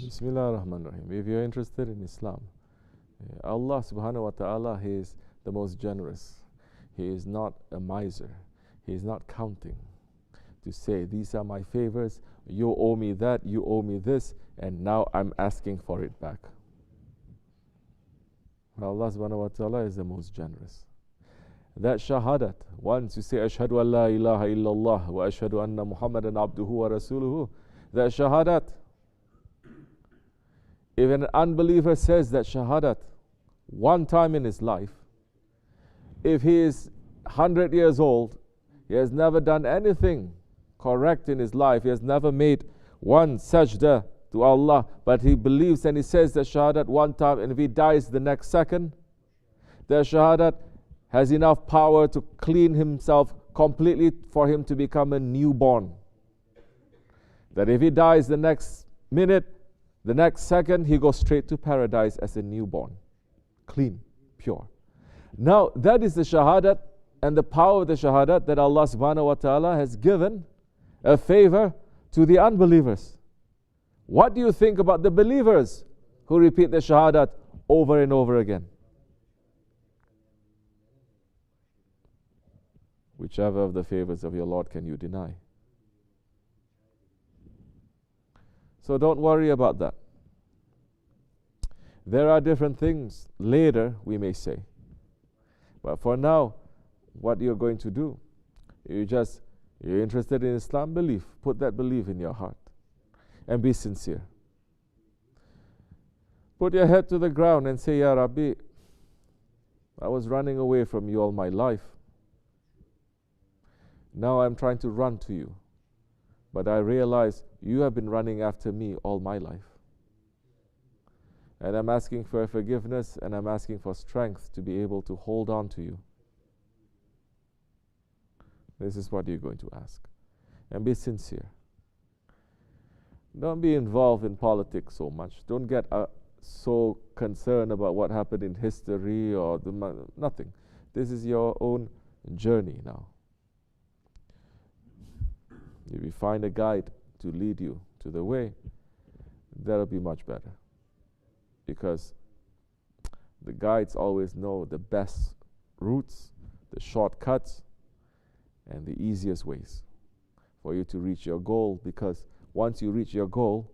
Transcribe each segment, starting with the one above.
Bismillah ar-Rahman ar-Rahim. If you're interested in Islam, Allah subhanahu wa ta'ala, He is the most generous. He is not a miser. He is not counting to say, these are my favors, you owe me that, you owe me this, and now I'm asking for it back. Allah subhanahu wa ta'ala is the most generous. That shahadat, once you say, Ashhadu an la ilaha illallah wa ashhadu anna Muhammadan abduhu wa rasuluhu, that shahadat, if an unbeliever says that shahadat one time in his life, if he is 100 years old, he has never done anything correct in his life, he has never made one sajda to Allah, but he believes and he says the shahadat one time, and if he dies the next second, the shahadat has enough power to clean himself completely for him to become a newborn. That if he dies the next minute, the next second, he goes straight to paradise as a newborn, clean, pure. Now, that is the shahadat and the power of the shahadat that Allah subhanahu wa ta'ala has given a favor to the unbelievers. What do you think about the believers who repeat the shahadat over and over again? Whichever of the favors of your Lord can you deny? So don't worry about that. There are different things later we may say. But for now, what you're going to do, you're interested in Islam, belief. Put that belief in your heart. And be sincere. Put your head to the ground and say, Ya Rabbi, I was running away from you all my life. Now I'm trying to run to you. But I realize you have been running after me all my life. And I'm asking for forgiveness, and I'm asking for strength to be able to hold on to you. This is what you're going to ask. And be sincere. Don't be involved in politics so much. Don't get so concerned about what happened in history or nothing. This is your own journey now. If you find a guide to lead you to the way, that'll be much better. Because the guides always know the best routes, the shortcuts, and the easiest ways for you to reach your goal. Because once you reach your goal,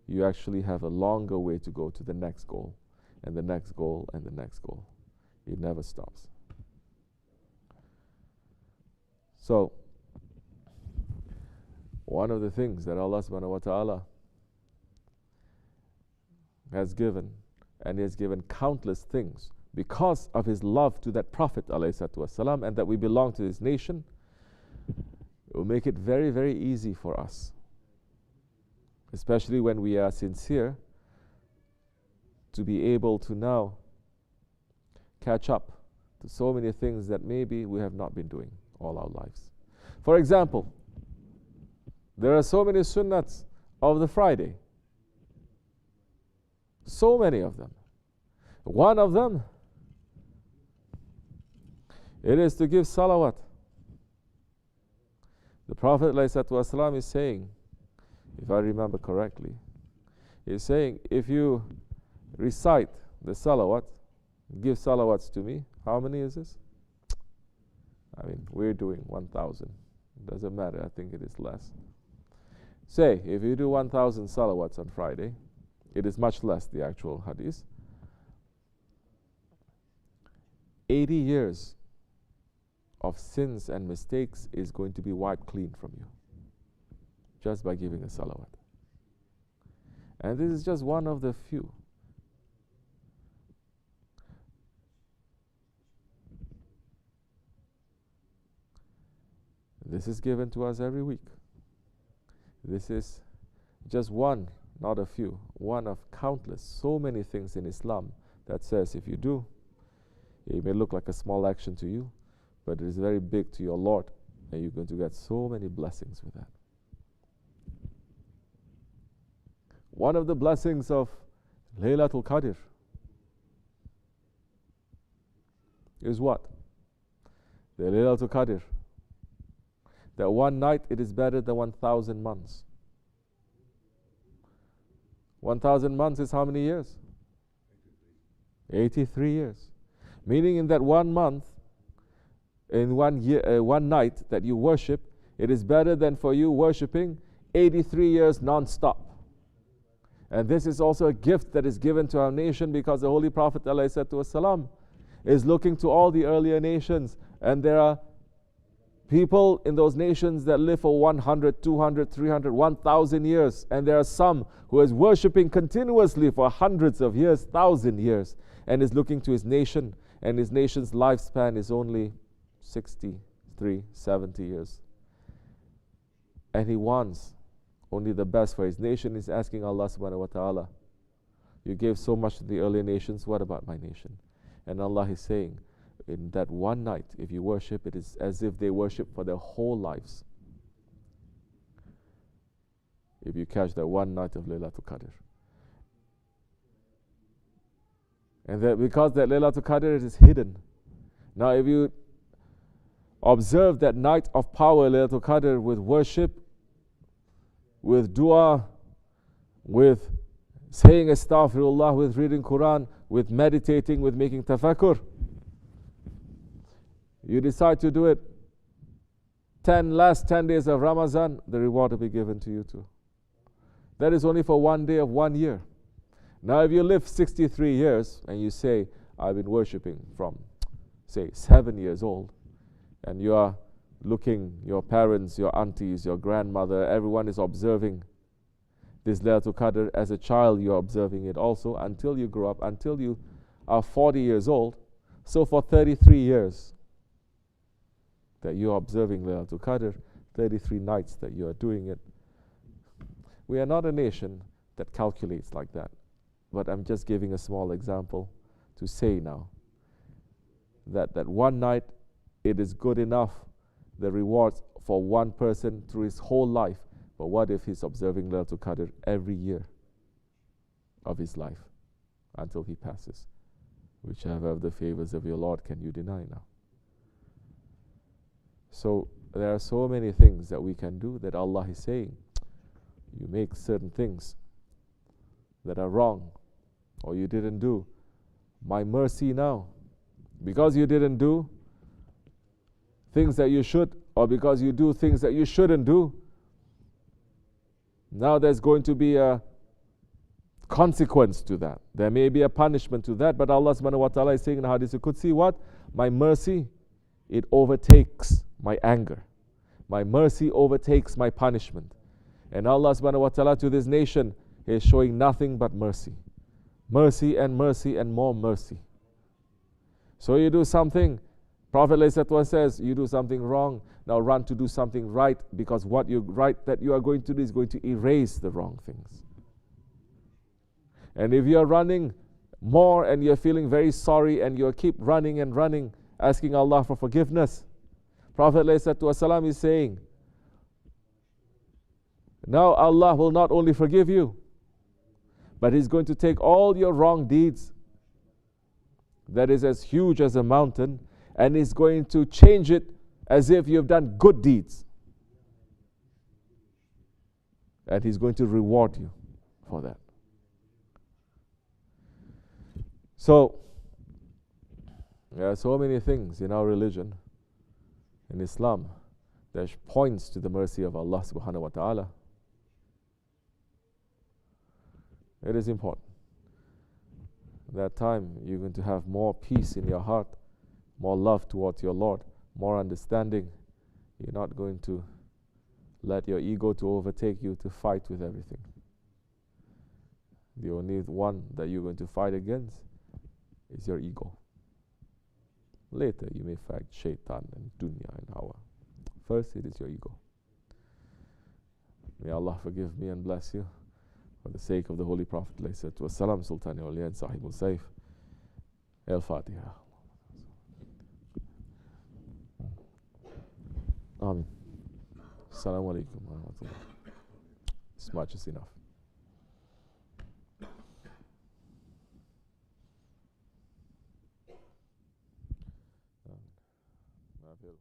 you actually have a longer way to go to the next goal, and the next goal, and the next goal. It never stops. So, one of the things that Allah subhanahu wa ta'ala has given, and He has given countless things because of His love to that Prophet ﷺ, and that we belong to His nation, it will make it very, very easy for us, especially when we are sincere, to be able to now catch up to so many things that maybe we have not been doing all our lives. For example, there are so many sunnats of the Friday. So many of them. One of them, it is to give salawat. The Prophet ﷺ is saying, if I remember correctly, he's saying, if you recite the salawat, give salawats to me. How many is this? I mean, we're doing 1,000. Doesn't matter, I think it is less. Say, if you do 1,000 salawats on Friday, it is much less, the actual hadith. 80 years of sins and mistakes is going to be wiped clean from you, just by giving a salawat. And this is just one of the few. This is given to us every week. This is just one, not a few, one of countless, so many things in Islam that says if you do, it may look like a small action to you, but it is very big to your Lord, and you're going to get so many blessings with that. One of the blessings of Laylatul Qadr is what? The Laylatul Qadr. That one night it is better than 1,000 months. 1,000 months is how many years? 83 years. Meaning in that 1 month, in 1 year, 1 night that you worship, it is better than for you worshipping 83 years non-stop. And this is also a gift that is given to our nation, because the Holy Prophet ﷺ is looking to all the earlier nations, and there are people in those nations that live for 100, 200, 300, 1,000 years, and there are some who is worshipping continuously for hundreds of years, 1,000 years, and is looking to his nation, and his nation's lifespan is only 63, 70 years. And he wants only the best for his nation. Is asking Allah subhanahu wa ta'ala, you gave so much to the earlier nations, what about my nation? And Allah is saying, in that 1 night, if you worship, it is as if they worship for their whole lives. If you catch that 1 night of Laylatul Qadr. And that because that Laylatul Qadr is hidden. Now if you observe that night of power, Laylatul Qadr, with worship, with dua, with saying astaghfirullah, with reading Quran, with meditating, with making tafakkur, you decide to do it last 10 days of Ramadan, the reward will be given to you too. That is only for 1 day of 1 year. Now if you live 63 years and you say, I've been worshipping from, say, 7 years old, and you are looking, your parents, your aunties, your grandmother, everyone is observing this Laylatul Qadr. As a child, you are observing it also until you grow up, until you are 40 years old. So for 33 years that you are observing Laylatul Qadr, 33 nights that you are doing it. We are not a nation that calculates like that. But I'm just giving a small example to say now that 1 night, it is good enough, the rewards for one person through his whole life. But what if he's observing Laylatul Qadr every year of his life until he passes? Whichever of the favors of your Lord can you deny now? So there are so many things that we can do that Allah is saying, you make certain things that are wrong or you didn't do, my mercy now, because you didn't do things that you should, or because you do things that you shouldn't do, now there's going to be a consequence to that. There may be a punishment to that, but Allah subhanahu wa ta'ala is saying in Hadith al-Qudsi, what? My mercy, it overtakes my anger. My mercy overtakes my punishment. And Allah subhanahu wa ta'ala to this nation is showing nothing but mercy. Mercy and mercy and more mercy. So you do something, Prophet ﷺ says, you do something wrong, now run to do something right, because what you right that you are going to do is going to erase the wrong things. And if you are running more and you're feeling very sorry and you keep running and running, asking Allah for forgiveness, Prophet ﷺ is saying, now Allah will not only forgive you, but He's going to take all your wrong deeds, that is as huge as a mountain, and He's going to change it as if you've done good deeds. And He's going to reward you for that. So, there are so many things in our religion, in Islam, that points to the mercy of Allah subhanahu wa ta'ala. It is important. That time you're going to have more peace in your heart, more love towards your Lord, more understanding. You're not going to let your ego to overtake you to fight with everything. The only one that you're going to fight against is your ego. Later you may fight shaitan and dunya and hawa. First it is your ego. May Allah forgive me and bless you. For the sake of the Holy Prophet ﷺ, Sultan Awliya and Sahibul Saif. Al-Fatiha. Amin. Assalamu alaikum wa rahmatullah. This much is enough. Amin.